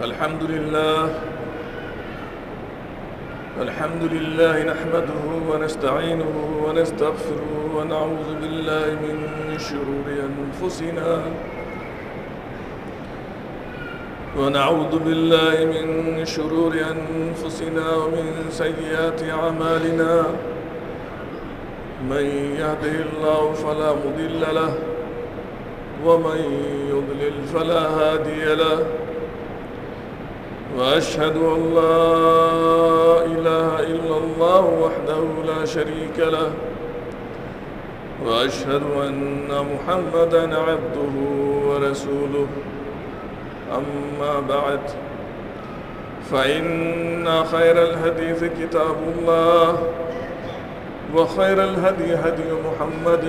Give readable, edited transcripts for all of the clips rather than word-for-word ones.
الحمد لله نحمده ونستعينه ونستغفره ونعوذ بالله من شرور أنفسنا ومن سيئات أعمالنا من يهده الله فلا مضل له ومن يضلل فلا هادي له وأشهد أن لا إله إلا الله وحده لا شريك له وأشهد أن محمدًا عبده ورسوله أما بعد فإن خير الحديث كتاب الله وخير الهدي هدي محمد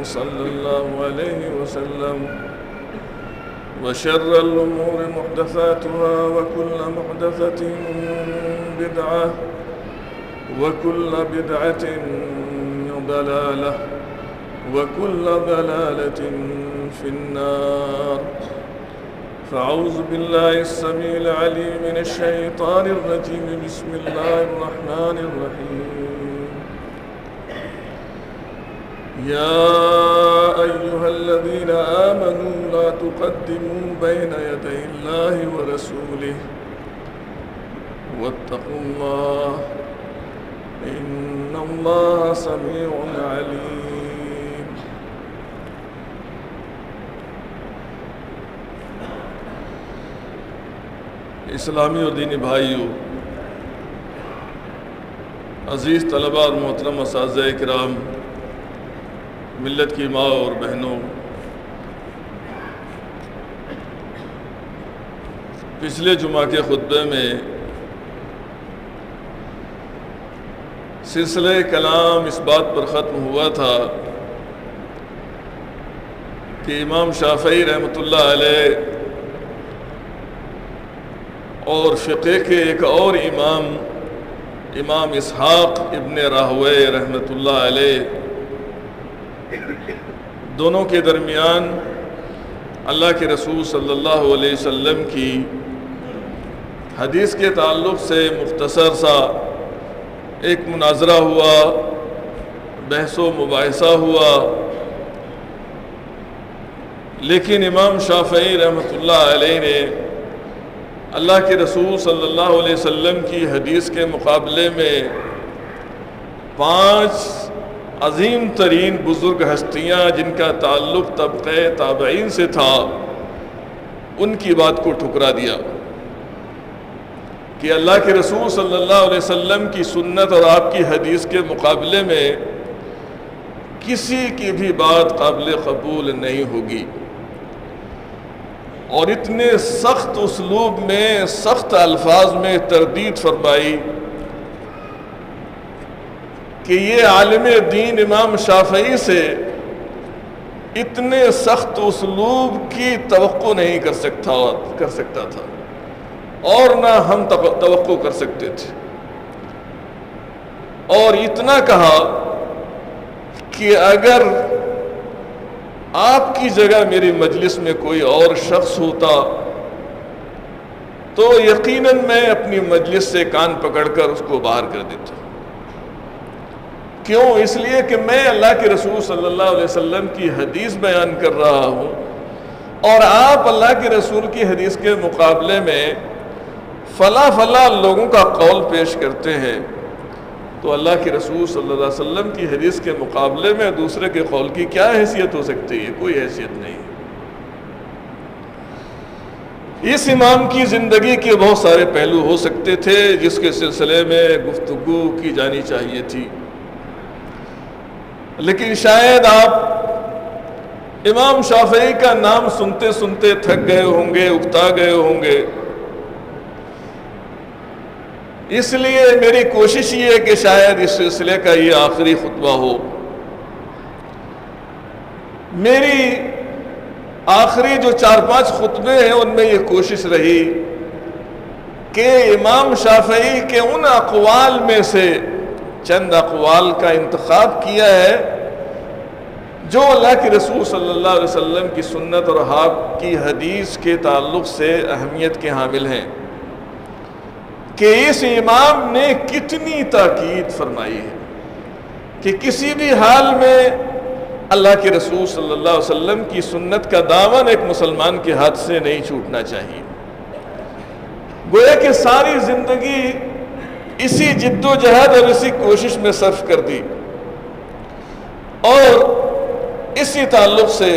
صلى الله عليه وسلم وشر الأمور محدثاتها وكل محدثة بدعة وكل بدعة ضلالة وكل ضلالة في النار فأعوذ بالله السميع العليم من الشيطان الرجيم بسم الله الرحمن الرحيم يا أيها الذين آمنوا لا تقدموا بين يدي الله ورسوله واتقوا الله إن الله سميع عليم اسلامی اور دینی بھائیوں، عزیز طلباء اور محترم اساتذہ کرام، ملت کی ماں اور بہنوں، پچھلے جمعہ کے خطبے میں سلسلہ کلام اس بات پر ختم ہوا تھا کہ امام شافعی رحمۃ اللہ علیہ اور فقہ کے ایک اور امام اسحاق ابن راہویہ رحمۃ اللہ علیہ، دونوں کے درمیان اللہ کے رسول صلی اللہ علیہ وسلم کی حدیث کے تعلق سے مختصر سا ایک مناظرہ ہوا، بحث و مباحثہ ہوا، لیکن امام شافعی رحمۃ اللہ علیہ نے اللہ کے رسول صلی اللہ علیہ وسلم کی حدیث کے مقابلے میں 5 عظیم ترین بزرگ ہستیاں جن کا تعلق طبقہ تابعین سے تھا، ان کی بات کو ٹھکرا دیا کہ اللہ کے رسول صلی اللہ علیہ وسلم کی سنت اور آپ کی حدیث کے مقابلے میں کسی کی بھی بات قابل قبول نہیں ہوگی، اور اتنے سخت اسلوب میں، سخت الفاظ میں تردید فرمائی کہ یہ عالم دین امام شافعی سے اتنے سخت اسلوب کی توقع نہیں کر سکتا تھا اور نہ ہم توقع کر سکتے تھے، اور اتنا کہا کہ اگر آپ کی جگہ میری مجلس میں کوئی اور شخص ہوتا تو یقیناً میں اپنی مجلس سے کان پکڑ کر اس کو باہر کر دیتا۔ کیوں؟ اس لیے کہ میں اللہ کے رسول صلی اللہ علیہ وسلم کی حدیث بیان کر رہا ہوں، اور آپ اللہ کے رسول کی حدیث کے مقابلے میں فلاں لوگوں کا قول پیش کرتے ہیں، تو اللہ کے رسول صلی اللہ علیہ وسلم کی حدیث کے مقابلے میں دوسرے کے قول کی کیا حیثیت ہو سکتی ہے؟ کوئی حیثیت نہیں۔ اس امام کی زندگی کے بہت سارے پہلو ہو سکتے تھے جس کے سلسلے میں گفتگو کی جانی چاہیے تھی، لیکن شاید آپ امام شافعی کا نام سنتے سنتے تھک گئے ہوں گے، اکتا گئے ہوں گے، اس لیے میری کوشش یہ ہے کہ شاید اس سلسلے کا یہ آخری خطبہ ہو۔ میری آخری جو 4-5 خطبے ہیں ان میں یہ کوشش رہی کہ امام شافعی کے ان اقوال میں سے چند اقوال کا انتخاب کیا ہے جو اللہ کے رسول صلی اللہ علیہ وسلم کی سنت اور آپ کی حدیث کے تعلق سے اہمیت کے حامل ہیں کہ اس امام نے کتنی تاکید فرمائی ہے کہ کسی بھی حال میں اللہ کے رسول صلی اللہ علیہ وسلم کی سنت کا دامن ایک مسلمان کے ہاتھ سے نہیں چھوٹنا چاہیے. گویا کہ ساری زندگی اسی جد و جہد اور اسی کوشش میں صرف کر دی. اور اسی تعلق سے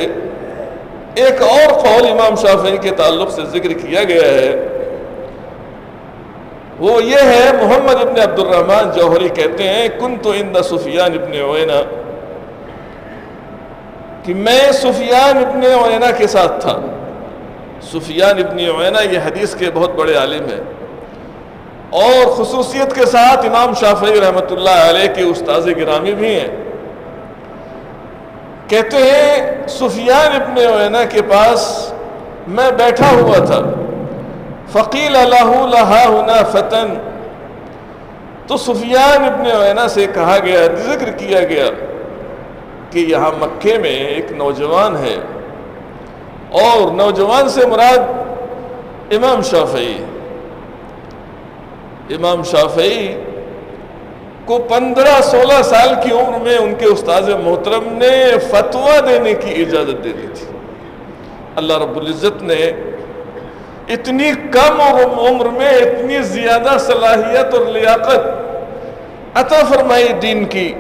ایک اور قول امام شافعی کے تعلق سے ذکر کیا گیا ہے، وہ یہ ہے، محمد ابن عبد الرحمن جوہری کہتے ہیں کنت عند سفیان ابن عیینہ، کہ میں سفیان ابن عیینہ کے ساتھ تھا. سفیان ابن عیینہ یہ حدیث کے بہت بڑے عالم ہیں اور خصوصیت کے ساتھ امام شافعی رحمۃ اللہ علیہ کے استاذ گرامی بھی ہیں. کہتے ہیں سفیان ابن عیینہ کے پاس میں بیٹھا ہوا تھا، فقیل لہ لہا ہنا فتن، تو سفیان ابن عیینہ سے کہا گیا، ذکر کیا گیا کہ یہاں مکے میں ایک نوجوان ہے، اور نوجوان سے مراد امام شافعی. امام شافعی کو 15-16 سال کی عمر میں ان کے استاذ محترم نے فتویٰ دینے کی اجازت دے دی تھی. اللہ رب العزت نے اتنی کم عمر میں اتنی زیادہ صلاحیت اور لیاقت عطا فرمائی دین کی،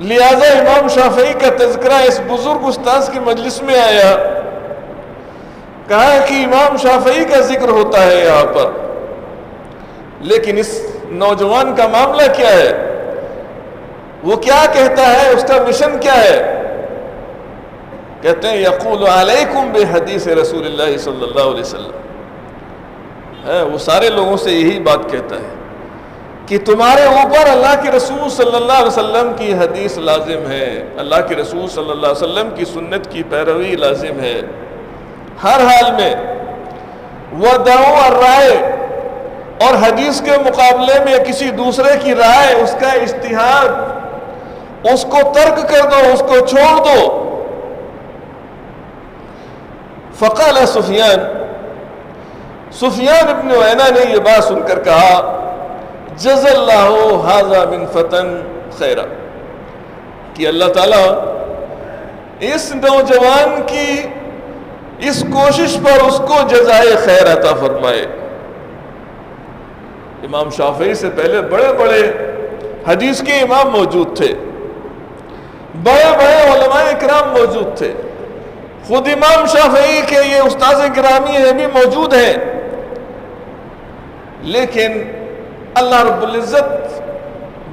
لہذا امام شافعی کا تذکرہ اس بزرگ استاذ کی مجلس میں آیا. کہا کہ امام شافعی کا ذکر ہوتا ہے یہاں پر، لیکن اس نوجوان کا معاملہ کیا ہے، وہ کیا کہتا ہے، اس کا مشن کیا ہے؟ کہتے ہیں یقول علیکم بحدیث رسول اللہ صلی اللہ علیہ وسلم. وہ سارے لوگوں سے یہی بات کہتا ہے کہ تمہارے اوپر اللہ کے رسول صلی اللہ علیہ وسلم کی حدیث لازم ہے، اللہ کے رسول صلی اللہ علیہ وسلم کی سنت کی پیروی لازم ہے ہر حال میں. وَدَعُوا الرائے، اور حدیث کے مقابلے میں کسی دوسرے کی رائے، اس کا اجتہاد، اس کو ترک کر دو، اس کو چھوڑ دو. فقال سفیان ابن عیینہ نے یہ بات سن کر کہا جزا اللہ ھذا من فتن خیرا، کہ اللہ تعالیٰ اس نوجوان کی اس کوشش پر اس کو جزائے خیر عطا فرمائے. امام شافعی سے پہلے بڑے بڑے حدیث کے امام موجود تھے، بڑے بڑے علماء کرام موجود تھے، خود امام شافعی کے یہ استاذ گرامی ہیں بھی موجود ہیں، لیکن اللہ رب العزت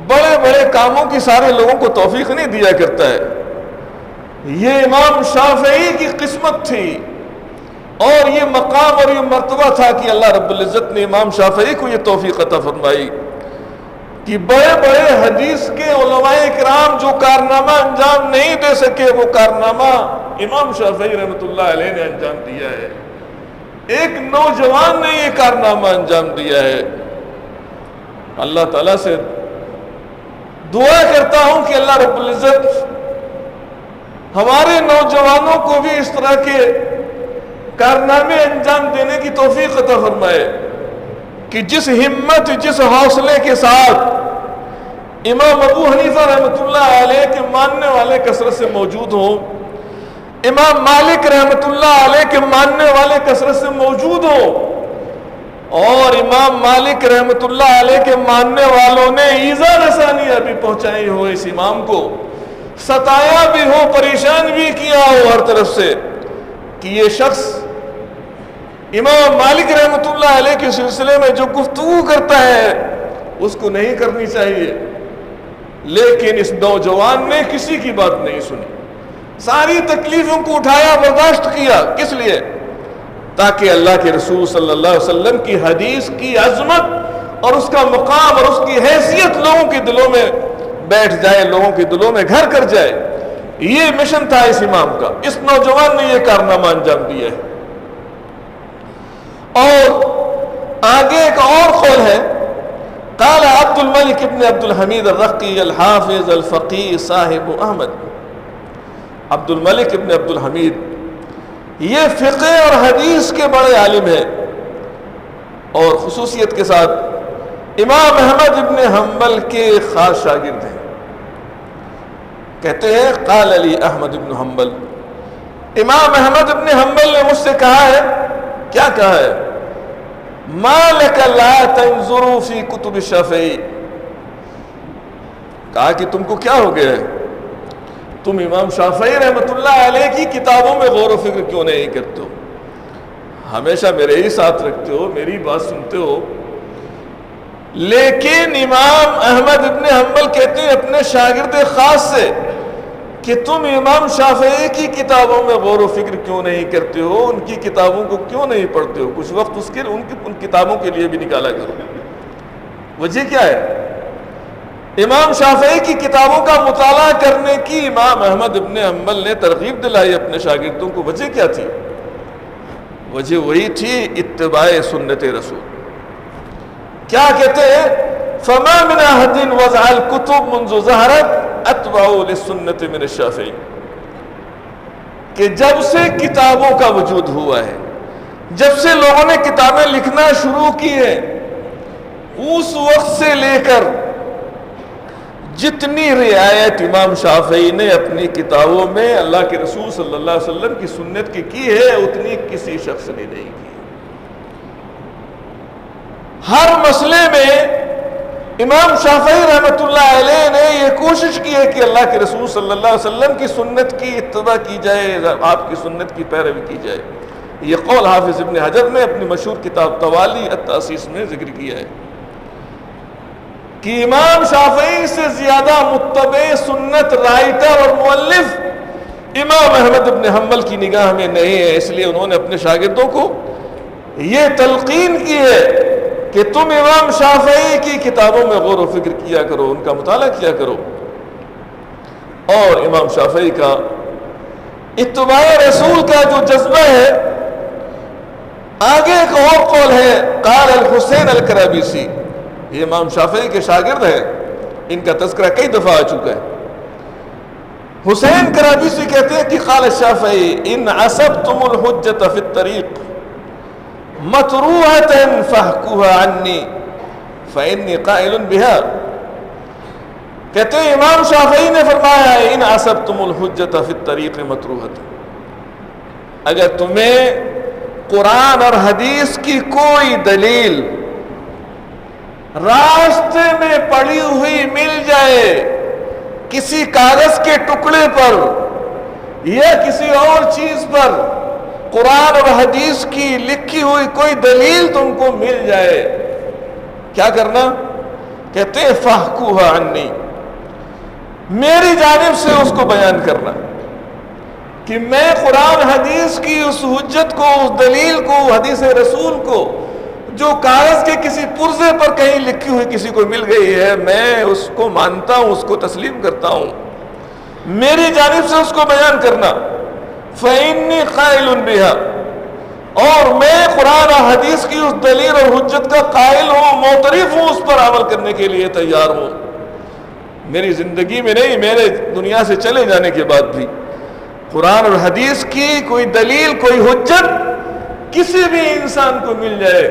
بڑے بڑے کاموں کی سارے لوگوں کو توفیق نہیں دیا کرتا ہے. یہ امام شافعی کی قسمت تھی اور یہ مقام اور یہ مرتبہ تھا کہ اللہ رب العزت نے امام شافعی کو یہ توفیق عطا فرمائی کہ بڑے بڑے حدیث کے علماء کرام جو کارنامہ انجام نہیں دے سکے، وہ کارنامہ امام شافعی رحمۃ اللہ علیہ نے انجام دیا ہے. ایک نوجوان نے یہ کارنامہ انجام دیا ہے. اللہ تعالیٰ سے دعا کرتا ہوں کہ اللہ رب العزت ہمارے نوجوانوں کو بھی اس طرح کے کارنامے انجام دینے کی توفیق عطا فرمائے کہ جس ہمت، جس حوصلے کے ساتھ امام ابو حنیفہ رحمۃ اللہ علیہ کے ماننے والے کثرت سے موجود ہوں، امام مالک رحمۃ اللہ علیہ کے ماننے والے کثرت سے موجود ہوں، اور امام مالک رحمۃ اللہ علیہ کے ماننے والوں نے ایذا رسانیاں بھی پہنچائی ہو، اس امام کو ستایا بھی ہو، پریشان بھی کیا ہو ہر طرف سے کہ یہ شخص امام مالک رحمۃ اللہ علیہ کے سلسلے میں جو گفتگو کرتا ہے اس کو نہیں کرنی چاہیے. لیکن اس نوجوان نے کسی کی بات نہیں سنی، ساری تکلیفوں کو اٹھایا، برداشت کیا. کس لیے؟ تاکہ اللہ کے رسول صلی اللہ علیہ وسلم کی حدیث کی عظمت اور اس کا مقام اور اس کی حیثیت لوگوں کے دلوں میں بیٹھ جائے، لوگوں کے دلوں میں گھر کر جائے. یہ مشن تھا اس امام کا. اس نوجوان نے یہ کارنامہ انجام دیا ہے. اور آگے ایک اور قول ہے، قال عبد الملک ابن عبد الحمید الرقی الحافظ الفقیہ صاحب احمد، عبد الملک ابن عبد الحمید، یہ فقہ اور حدیث کے بڑے عالم ہیں، اور خصوصیت کے ساتھ امام احمد ابن حنبل کے خاص شاگرد ہیں۔ کہتے ہیں قال علی احمد ابن حنبل، امام احمد ابن حنبل نے مجھ سے کہا ہے، کیا کہا ہے؟ ما لک لا تنظر فی کتب الشافعی، کہا کہ تم کو کیا ہو گیا ہے، تم امام شافعی رحمۃ اللہ علیہ کی کتابوں میں غور و فکر کیوں نہیں کرتے ہو؟ ہمیشہ میرے ہی ساتھ رکھتے ہو، میری بات سنتے ہو، لیکن امام احمد ابن حنبل کہتے ہیں اپنے شاگرد خاص سے کہ تم امام شافعی کی کتابوں میں غور و فکر کیوں نہیں کرتے ہو، ان کی کتابوں کو کیوں نہیں پڑھتے ہو، کچھ وقت ان کتابوں کے لیے بھی نکالا کرو۔ وجہ کیا ہے؟ امام شافعی کی کتابوں کا مطالعہ کرنے کی امام احمد ابن حنبل نے ترغیب دلائی اپنے شاگردوں کو۔ وجہ کیا تھی؟ وجہ وہی تھی اتباع سنت رسول۔ کیا کہتے ہیں؟ فما من احد وضع الكتب منذ ظهرت اتبع للسنت من الشافعی، کہ جب سے کتابوں کا وجود ہوا ہے، جب سے لوگوں نے کتابیں لکھنا شروع کی ہیں، اس وقت سے لے کر جتنی رعایت امام شافعی نے اپنی کتابوں میں اللہ کے رسول صلی اللہ علیہ وسلم کی سنت کی ہے، اتنی کسی شخص نے نہیں کی۔ ہر مسئلے میں امام شافعی رحمۃ اللہ علیہ نے یہ کوشش کی ہے کہ اللہ کے رسول صلی اللہ علیہ وسلم کی سنت کی اتباع کی جائے، آپ کی سنت کی پیروی کی جائے۔ یہ قول حافظ ابن حجر نے اپنی مشہور کتاب توالی التاسیس میں ذکر کیا ہے کہ امام شافعی سے زیادہ متبع سنت رائٹر اور مؤلف امام احمد ابن حنبل کی نگاہ میں نہیں ہے، اس لیے انہوں نے اپنے شاگردوں کو یہ تلقین کی ہے کہ تم امام شافعی کی کتابوں میں غور و فکر کیا کرو، ان کا مطالعہ کیا کرو۔ اور امام شافعی کا اتباع رسول کا جو جذبہ ہے، آگے ایک اور قول ہے قال الحسین الکرابیسی، یہ امام شافعی کے شاگرد ہیں، ان کا تذکرہ کئی دفعہ آ چکا ہے۔ حسین کرابیسی کہتے ہیں کہ قال الشافعی ان عصبتم الحجة فی الطریق مطروحة فاحکوها عنی فإنی قائل بها، کہتے ہیں امام شافعی نے فرمایا ہے ان عصبتم الحجة فی الطریق مطروحة، اگر تمہیں قرآن اور حدیث کی کوئی دلیل راستے میں پڑی ہوئی مل جائے، کسی کاغذ کے ٹکڑے پر یا کسی اور چیز پر قرآن اور حدیث کی لکھی ہوئی کوئی دلیل تم کو مل جائے، کیا کرنا؟ کہتے ہیں فاحکوها عنی، میری جانب سے اس کو بیان کرنا، کہ میں قرآن حدیث کی اس حجت کو، اس دلیل کو، حدیث رسول کو جو کاغذ کے کسی پرزے پر کہیں لکھی ہوئی کسی کو مل گئی ہے، میں اس کو مانتا ہوں، اس کو تسلیم کرتا ہوں، میری جانب سے اس کو بیان کرنا۔ فإنی قائل بها، اور میں قرآن اور حدیث کی اس دلیل اور حجت کا قائل ہوں، معترف ہوں، اس پر عمل کرنے کے لیے تیار ہوں، میری زندگی میں نہیں، میرے دنیا سے چلے جانے کے بعد بھی قرآن اور حدیث کی کوئی دلیل، کوئی حجت کسی بھی انسان کو مل جائے،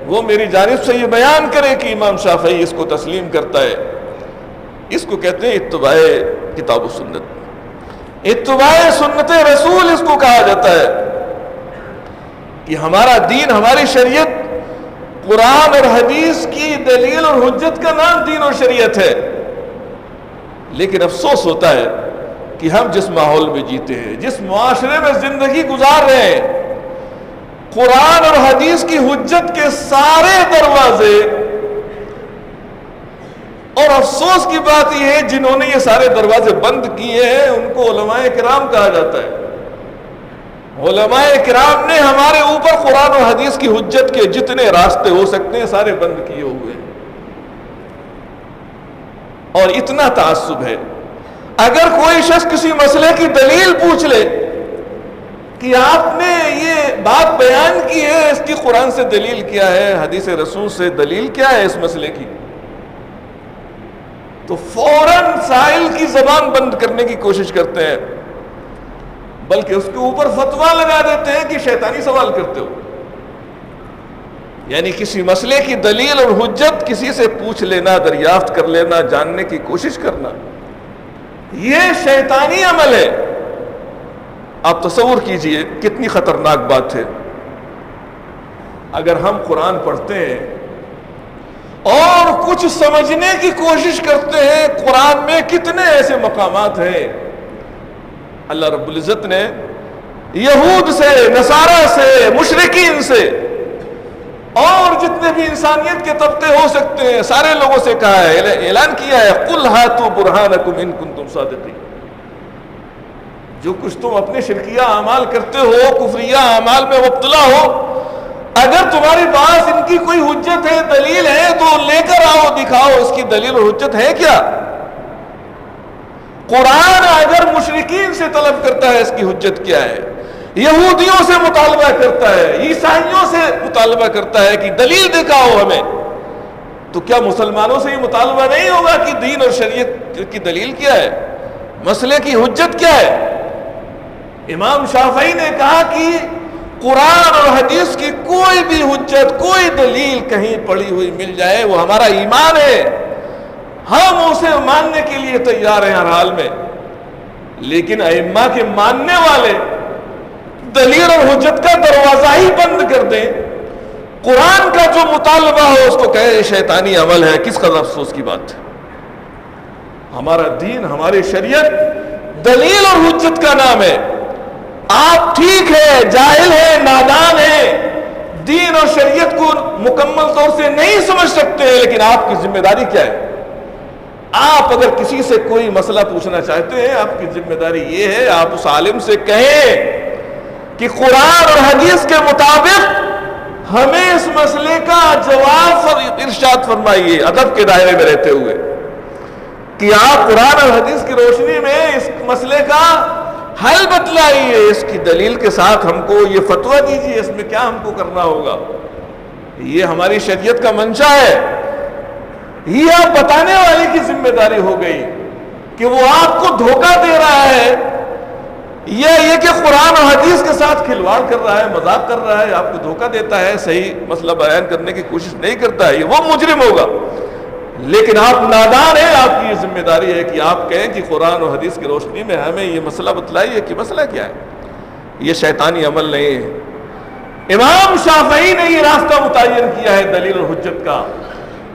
وہ میری جانب سے یہ بیان کرے کہ امام شافعی اس کو تسلیم کرتا ہے۔ اس کو کہتے ہیں اتباع کتاب و سنت، اتباع سنت رسول اس کو کہا جاتا ہے، کہ ہمارا دین، ہماری شریعت قرآن اور حدیث کی دلیل اور حجت کا نام دین اور شریعت ہے۔ لیکن افسوس ہوتا ہے کہ ہم جس ماحول میں جیتے ہیں، جس معاشرے میں زندگی گزار رہے ہیں، قرآن اور حدیث کی حجت کے سارے دروازے، اور افسوس کی بات یہ ہے جنہوں نے یہ سارے دروازے بند کیے ہیں ان کو علماء کرام کہا جاتا ہے۔ علماء کرام نے ہمارے اوپر قرآن اور حدیث کی حجت کے جتنے راستے ہو سکتے ہیں سارے بند کیے ہوئے ہیں، اور اتنا تعصب ہے، اگر کوئی شخص کسی مسئلے کی دلیل پوچھ لے کہ آپ نے یہ بات بیان کی ہے، اس کی قرآن سے دلیل کیا ہے، حدیث رسول سے دلیل کیا ہے اس مسئلے کی، تو فوراً سائل کی زبان بند کرنے کی کوشش کرتے ہیں، بلکہ اس کے اوپر فتویٰ لگا دیتے ہیں کہ شیطانی سوال کرتے ہو. یعنی کسی مسئلے کی دلیل اور حجت کسی سے پوچھ لینا، دریافت کر لینا، جاننے کی کوشش کرنا، یہ شیطانی عمل ہے. آپ تصور کیجئے کتنی خطرناک بات ہے. اگر ہم قرآن پڑھتے ہیں اور کچھ سمجھنے کی کوشش کرتے ہیں، قرآن میں کتنے ایسے مقامات ہیں اللہ رب العزت نے یہود سے، نصارہ سے، مشرکین سے اور جتنے بھی انسانیت کے طبقے ہو سکتے ہیں سارے لوگوں سے کہا ہے، اعلان کیا ہے قُلْ هَاتُوا بُرْهَانَكُمْ إِن كُنتُمْ صَادِقِينَ. جو کچھ تم اپنے شرکیہ اعمال کرتے ہو، کفریہ اعمال میں مبتلا ہو، اگر تمہارے پاس ان کی کوئی حجت ہے، دلیل ہے تو لے کر آؤ، دکھاؤ اس کی دلیل اور حجت ہے کیا. قرآن اگر مشرکین سے طلب کرتا ہے اس کی حجت کیا ہے، یہودیوں سے مطالبہ کرتا ہے، عیسائیوں سے مطالبہ کرتا ہے کہ دلیل دکھاؤ ہمیں، تو کیا مسلمانوں سے یہ مطالبہ نہیں ہوگا کہ دین اور شریعت کی دلیل کیا ہے، مسئلے کی حجت کیا ہے. امام شافعی نے کہا کہ قرآن اور حدیث کی کوئی بھی حجت، کوئی دلیل کہیں پڑی ہوئی مل جائے وہ ہمارا ایمان ہے، ہم اسے ماننے کے لیے تیار ہیں ہر حال میں. لیکن ائمہ کے ماننے والے دلیل اور حجت کا دروازہ ہی بند کر دیں، قرآن کا جو مطالبہ ہو اس کو کہے شیطانی عمل ہے. کس قدر افسوس کی بات ہے. ہمارا دین، ہماری شریعت دلیل اور حجت کا نام ہے. آپ ٹھیک ہے، جاہل ہے، نادان ہے، دین اور شریعت کو مکمل طور سے نہیں سمجھ سکتے، لیکن آپ کی ذمہ داری کیا ہے؟ آپ اگر کسی سے کوئی مسئلہ پوچھنا چاہتے ہیں، آپ کی ذمہ داری یہ ہے آپ اس عالم سے کہیں کہ قرآن اور حدیث کے مطابق ہمیں اس مسئلے کا جواب ارشاد فرمائیے، ادب کے دائرے میں رہتے ہوئے، کہ آپ قرآن اور حدیث کی روشنی میں اس مسئلے کا حل بتلائیے، اس کی دلیل کے ساتھ ہم کو یہ فتویٰ دیجیے، اس میں کیا ہم کو کرنا ہوگا. یہ ہماری شریعت کا منشا ہے. یہ آپ بتانے والے کی ذمہ داری ہو گئی کہ وہ آپ کو دھوکہ دے رہا ہے یا یہ کہ قرآن اور حدیث کے ساتھ کھلواڑ کر رہا ہے، مذاق کر رہا ہے، آپ کو دھوکہ دیتا ہے، صحیح مسئلہ بیان کرنے کی کوشش نہیں کرتا ہے، وہ مجرم ہوگا. لیکن آپ نادان ہیں. آپ کی یہ ذمہ داری ہے کہ آپ کہیں کہ قرآن اور حدیث کی روشنی میں ہمیں یہ مسئلہ بتلائیے کہ مسئلہ کیا ہے. یہ شیطانی عمل نہیں ہے. امام شافعی نے یہ راستہ متعین کیا ہے دلیل اور حجت کا.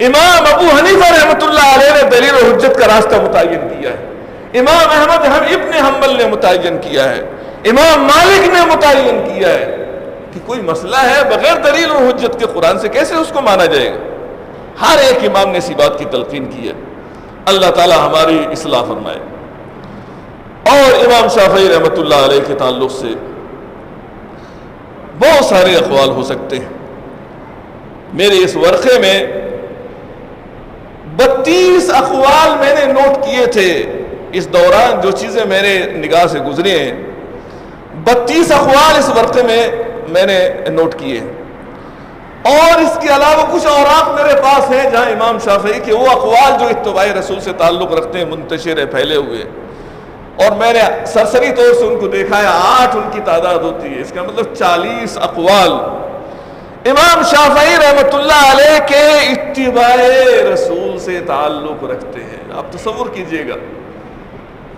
امام ابو حنیفہ رحمۃ اللہ علیہ نے دلیل اور حجت کا راستہ متعین کیا ہے. امام احمد ابن حنبل نے متعین کیا ہے. امام مالک نے متعین کیا ہے کہ کوئی مسئلہ ہے بغیر دلیل اور حجت کے قرآن سے کیسے اس کو مانا جائے گا. ہر ایک امام نے اسی بات کی تلقین کی ہے. اللہ تعالی ہماری اصلاح فرمائے. اور امام شافعی رحمۃ اللہ علیہ کے تعلق سے بہت سارے اقوال ہو سکتے ہیں. میرے اس ورقے میں 32 اقوال میں نے نوٹ کیے تھے. اس دوران جو چیزیں میرے نگاہ سے گزری ہیں 32 اقوال اس ورقے میں نے نوٹ کیے. اور اس کے علاوہ کچھ اوراق میرے پاس ہیں جہاں امام شافعی کے وہ اقوال جو اتباع رسول سے تعلق رکھتے ہیں منتشر ہے، پھیلے ہوئے، اور میں نے سرسری طور سے ان کو دیکھا ہے. 8 ان کی تعداد ہوتی ہے. اس کا مطلب 40 اقوال امام شافعی رحمۃ اللہ علیہ کے اتباع رسول سے تعلق رکھتے ہیں. آپ تصور کیجئے گا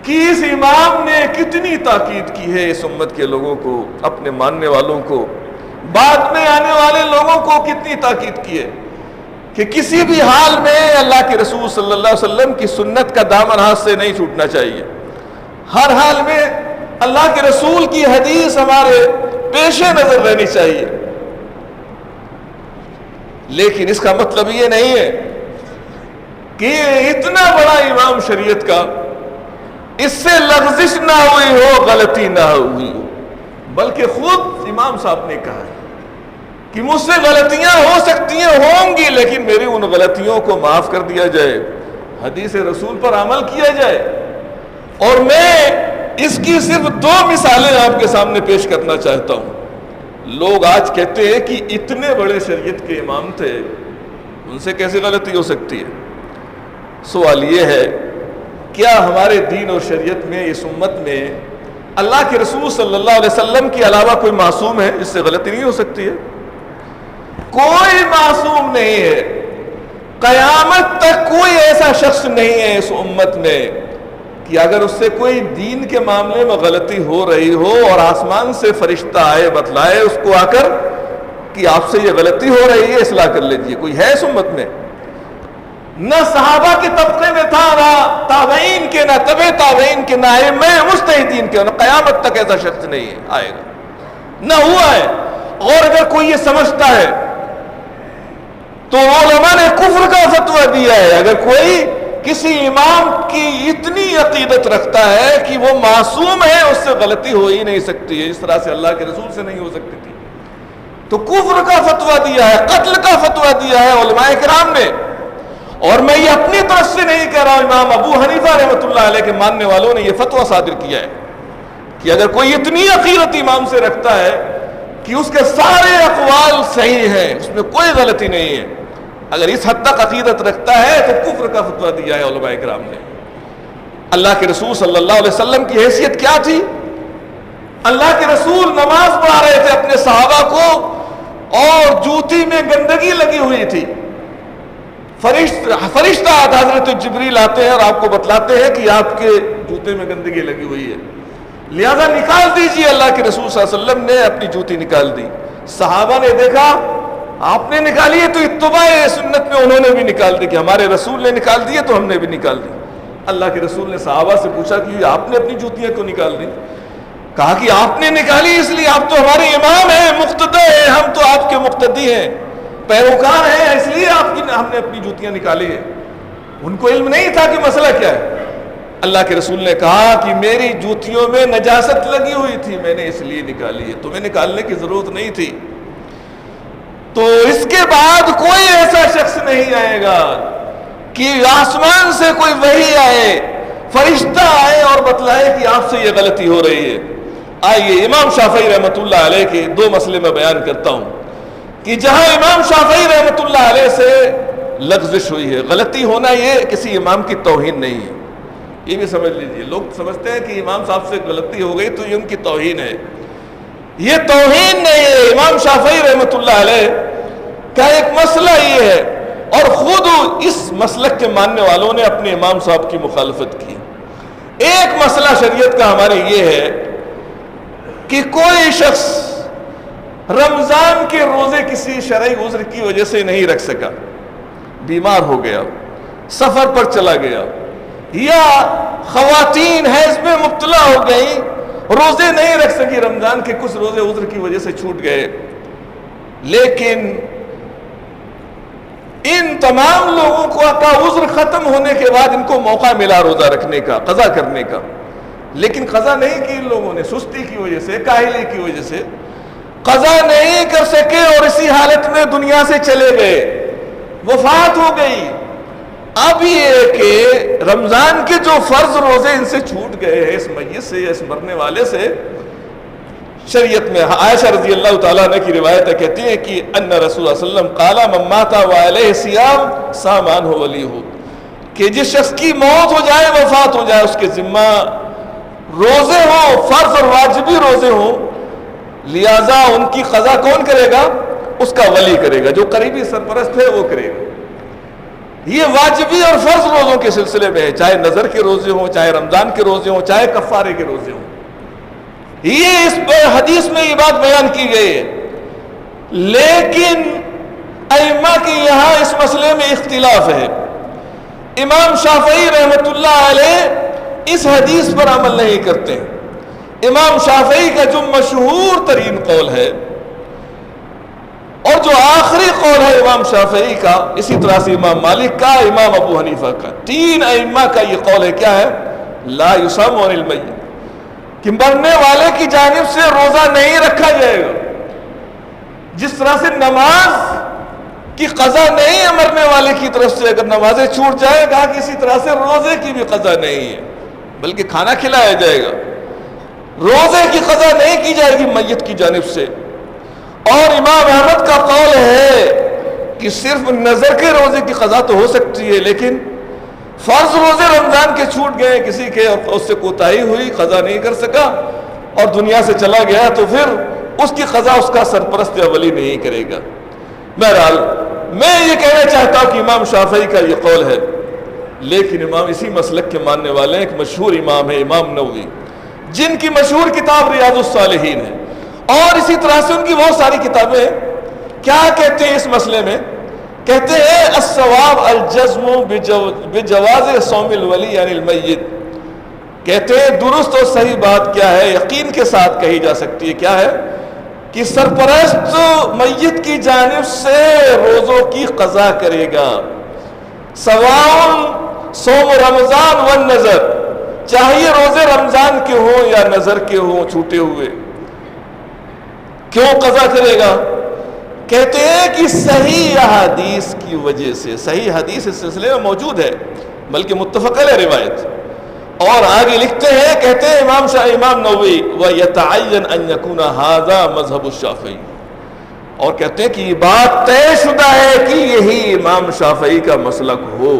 کہ اس امام نے کتنی تاکید کی ہے اس امت کے لوگوں کو، اپنے ماننے والوں کو، بعد میں آنے والے لوگوں کو کتنی تاکید کی ہے کہ کسی بھی حال میں اللہ کے رسول صلی اللہ علیہ وسلم کی سنت کا دامن ہاتھ سے نہیں چھوٹنا چاہیے. ہر حال میں اللہ کے رسول کی حدیث ہمارے پیش نظر رہنی چاہیے. لیکن اس کا مطلب یہ نہیں ہے کہ اتنا بڑا امام شریعت کا اس سے لغزش نہ ہوئی ہو، غلطی نہ ہوئی ہو، بلکہ خود امام صاحب نے کہا کہ مجھ سے غلطیاں ہو سکتی ہیں، ہوں گی، لیکن میری ان غلطیوں کو معاف کر دیا جائے، حدیث رسول پر عمل کیا جائے. اور میں اس کی صرف 2 مثالیں آپ کے سامنے پیش کرنا چاہتا ہوں. لوگ آج کہتے ہیں کہ اتنے بڑے شریعت کے امام تھے، ان سے کیسے غلطی ہو سکتی ہے. سوال یہ ہے کیا ہمارے دین اور شریعت میں، اس امت میں اللہ کے رسول صلی اللہ علیہ وسلم کے علاوہ کوئی معصوم ہے جس سے غلطی نہیں ہو سکتی ہے؟ کوئی معصوم نہیں ہے. قیامت تک کوئی ایسا شخص نہیں ہے اس امت میں کہ اگر اس سے کوئی دین کے معاملے میں غلطی ہو رہی ہو اور آسمان سے فرشتہ آئے بتلائے اس کو آ کر کہ آپ سے یہ غلطی ہو رہی ہے اصلاح کر لیجیے. کوئی ہے اس امت میں؟ نہ صحابہ کے طبقے میں تھا، نہ تابعین کے، نہ تبع تابعین کے، نہ ائمہ مجتہدین کے. نہ قیامت تک ایسا شخص نہیں ہے آئے گا، نہ ہوا ہے. اور اگر کوئی یہ سمجھتا ہے تو علماء نے کفر کا فتویٰ دیا ہے. اگر کوئی کسی امام کی اتنی عقیدت رکھتا ہے کہ وہ معصوم ہے، اس سے غلطی ہو ہی نہیں سکتی ہے، اس طرح سے اللہ کے رسول سے نہیں ہو سکتی تھی، تو کفر کا فتویٰ دیا ہے، قتل کا فتویٰ دیا ہے علماء کرام نے. اور میں یہ اپنی طرف سے نہیں کہہ رہا ہوں، امام ابو حنیفہ رحمۃ اللہ علیہ کے ماننے والوں نے یہ فتویٰ صادر کیا ہے کہ اگر کوئی اتنی عقیدت امام سے رکھتا ہے کہ اس کے سارے اقوال صحیح ہیں، اس میں کوئی غلطی نہیں ہے، اگر اس حد تک عقیدت رکھتا ہے تو کفر کا فتویٰ دیا ہے علماء کرام نے. اللہ کے رسول صلی اللہ علیہ وسلم کی حیثیت کیا تھی؟ اللہ کے رسول نماز پڑھا رہے تھے اپنے صحابہ کو اور جوتی میں گندگی لگی ہوئی تھی. فرشتہ حضرت جبریل آتے ہیں اور آپ کو بتلاتے ہیں کہ آپ کے جوتے میں گندگی لگی ہوئی ہے، لہذا نکال دیجیے. اللہ کے رسول صلی اللہ علیہ وسلم نے اپنی جوتی نکال دی. صحابہ نے دیکھا آپ نے نکالی ہے تو اتباع سنت میں انہوں نے بھی نکال دی کہ ہمارے رسول نے نکال دی ہے تو ہم نے بھی نکال دی. اللہ کے رسول نے صحابہ سے پوچھا کہ آپ نے اپنی جوتیاں کیوں نکال دی؟ کہا کہ آپ نے نکالی اس لیے، آپ تو ہمارے امام ہیں، مقتدی ہیں، ہم تو آپ کے مقتدی ہیں، پیروکار ہیں، اس لیے ہم نے اپنی جوتیاں نکالی ہیں. ان کو علم نہیں تھا کہ مسئلہ کیا ہے. اللہ کے رسول نے کہا کہ میری جوتیوں میں نجاست لگی ہوئی تھی، میں نے اس لیے نکالی ہے، تمہیں نکالنے کی ضرورت نہیں تھی. تو اس کے بعد کوئی ایسا شخص نہیں آئے گا کہ آسمان سے کوئی وحی آئے، فرشتہ آئے اور بتلائے کہ آپ سے یہ غلطی ہو رہی ہے. آئیے امام شافعی رحمۃ اللہ علیہ کے دو مسئلے میں بیان کرتا ہوں کہ جہاں امام شافعی رحمۃ اللہ علیہ سے لغزش ہوئی ہے. غلطی ہونا یہ کسی امام کی توہین نہیں ہے، یہ بھی سمجھ لیجیے. لوگ سمجھتے ہیں کہ امام صاحب سے غلطی ہو گئی تو یہ ان کی توہین ہے، یہ توہین نہیں ہے. امام شافعی رحمۃ اللہ علیہ کا ایک مسئلہ یہ ہے، اور خود اس مسلک کے ماننے والوں نے اپنے امام صاحب کی مخالفت کی. ایک مسئلہ شریعت کا ہمارے یہ ہے کہ کوئی شخص رمضان کے روزے کسی شرعی عذر کی وجہ سے نہیں رکھ سکا، بیمار ہو گیا، سفر پر چلا گیا، یا خواتین حیض میں مبتلا ہو گئی، روزے نہیں رکھ سکی، رمضان کے کچھ روزے عذر کی وجہ سے چھوٹ گئے. لیکن ان تمام لوگوں کا عذر ختم ہونے کے بعد ان کو موقع ملا روزہ رکھنے کا، قضا کرنے کا، لیکن قضا نہیں کی. ان لوگوں نے سستی کی وجہ سے، کاہلی کی وجہ سے قضا نہیں کر سکے اور اسی حالت میں دنیا سے چلے گئے، وفات ہو گئی. اب یہ کہ رمضان کے جو فرض روزے ان سے چھوٹ گئے ہیں، اس میت سے، اس مرنے والے سے، شریعت میں عائشہ رضی اللہ تعالیٰ عنہ کی روایت کہتی ہیں کہ ان رسول اللہ صلی اللہ علیہ وسلم قال من مات وعلیہ صیام صام عنہ ولیہ، کہ جس شخص کی موت ہو جائے، وفات ہو جائے، اس کے ذمہ روزے ہوں، فرض اور واجبی روزے ہوں، لہذا ان کی قضا کون کرے گا؟ اس کا ولی کرے گا، جو قریبی سرپرست ہے وہ کرے گا. یہ واجبی اور فرض روزوں کے سلسلے میں ہے، چاہے نظر کے روزے ہوں، چاہے رمضان کے روزے ہوں، چاہے کفارے کے روزے ہوں. یہ اس حدیث میں یہ بات بیان کی گئی ہے. لیکن ائمہ کے یہاں اس مسئلے میں اختلاف ہے. امام شافعی رحمۃ اللہ علیہ اس حدیث پر عمل نہیں کرتے. امام شافعی کا جو مشہور ترین قول ہے اور جو آخری قول ہے امام شافعی کا، اسی طرح سے امام مالک کا، امام ابو حنیفہ کا، تین ائمہ کا یہ قول ہے. کیا ہے؟ لا یصام عن المیت، کہ مرنے والے کی جانب سے روزہ نہیں رکھا جائے گا. جس طرح سے نماز کی قضا نہیں ہے مرنے والے کی طرف سے، اگر نمازیں چھوٹ جائے گا، کہ اسی طرح سے روزے کی بھی قضا نہیں ہے، بلکہ کھانا کھلایا جائے گا. روزے کی قضا نہیں کی جائے گی میت کی جانب سے. اور امام احمد کا قول ہے کہ صرف نظر کے روزے کی قضا تو ہو سکتی ہے، لیکن فرض روزے رمضان کے چھوٹ گئے کسی کے اور اس سے کوتاہی ہوئی، قضا نہیں کر سکا، اور دنیا سے چلا گیا تو پھر اس کی قضا اس کا سرپرست یا ولی نہیں کرے گا۔ بہرحال میں یہ کہنا چاہتا ہوں کہ امام شافعی کا یہ قول ہے، لیکن امام اسی مسلک کے ماننے والے ہیں۔ ایک مشہور امام ہے امام نووی، جن کی مشہور کتاب ریاض الصالحین ہے، اور اسی طرح سے ان کی بہت ساری کتابیں ہیں۔ کیا کہتے ہیں اس مسئلے میں؟ کہتے ہیں الصواب الجزم بجواز صوم الولی عن المیت۔ کہتے ہیں درست اور صحیح بات کیا ہے، یقین کے ساتھ کہی جا سکتی ہے، کیا ہے کہ سرپرست میت کی جانب سے روزوں کی قضا کرے گا، سواء صوم رمضان والنذر، چاہیے روزے رمضان کے ہوں یا نذر کے ہوں چھوٹے ہوئے۔ کیوں قضا کرے گا؟ کہتے ہیں کہ صحیح احادیث کی وجہ سے، صحیح حدیث اس سلسلے میں موجود ہے، بلکہ متفق علیہ روایت۔ اور آگے لکھتے ہیں، کہتے ہیں امام نووی وَيَتَعَيَّنْ أَنْ يَكُونَ هَذَا مذہب الشافعی، اور کہتے ہیں کہ یہ بات طے شدہ ہے کہ یہی امام شافعی کا مسلک ہو،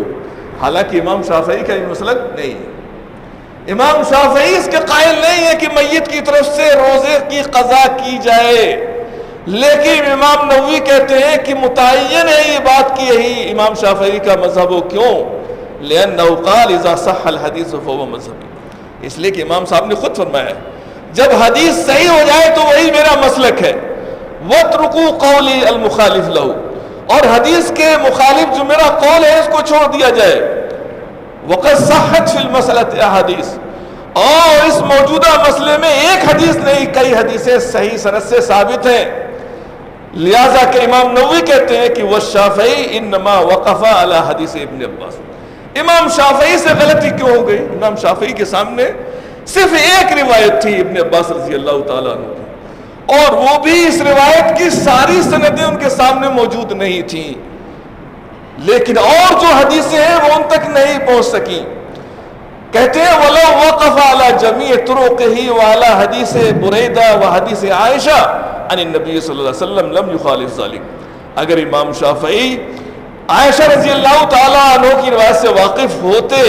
حالانکہ امام شافعی کا یہ مسلک نہیں ہے۔ امام شافعی اس کے قائل نہیں ہے کہ میت کی طرف سے روزے کی قضا کی جائے، لیکن امام نووی کہتے ہیں کہ متعین ہے یہ بات کہ یہی امام شافعی کا مذہب ہو۔ کیوں؟ لأنه قال اذا صح الحديث فهو مذهبي، اس لیے کہ امام صاحب نے خود فرمایا ہے جب حدیث صحیح ہو جائے تو وہی میرا مسلک ہے۔ وَاتْرُكُوا قَوْلِي الْمُخَالِفْ لَهُ، اور حدیث کے مخالف جو میرا قول ہے اس کو چھوڑ دیا جائے۔ وَقَدْ صَحَّتْ فِي الْمَسْأَلَةِ أَحَادِيث، اور اس موجودہ مسئلے میں ایک حدیث نہیں کئی حدیثیں صحیح سند سے ثابت ہیں۔ لہذا کہ امام نووی کہتے ہیں کہ وَالشَّافِعِي إِنَّمَا وَقَفَ عَلَى حَدِيثِ ابن عباس۔ امام شافعی سے غلطی کیوں ہو گئی؟ امام شافعی کے سامنے صرف ایک روایت تھی ابن عباس رضی اللہ تعالیٰ عنہ کی، اور وہ بھی اس روایت کی ساری سندیں ان کے سامنے موجود نہیں تھیں، لیکن اور جو حدیثیں ہیں وہ ان تک نہیں پہنچ سکیں۔ کہتے ہیں وَلَوْ وَقَفَ عَلَى جَمِيعِ طُرُقِهِ وَعَلَى حَدِيثِ بُرَيْدَةَ وَحَدِيثِ عائشہ عن النبی صلی اللہ علیہ وسلم لم يخالف ذلك، اگر امام شافعی عائشہ رضی اللہ تعالیٰ عنہ کی روایت سے واقف ہوتے،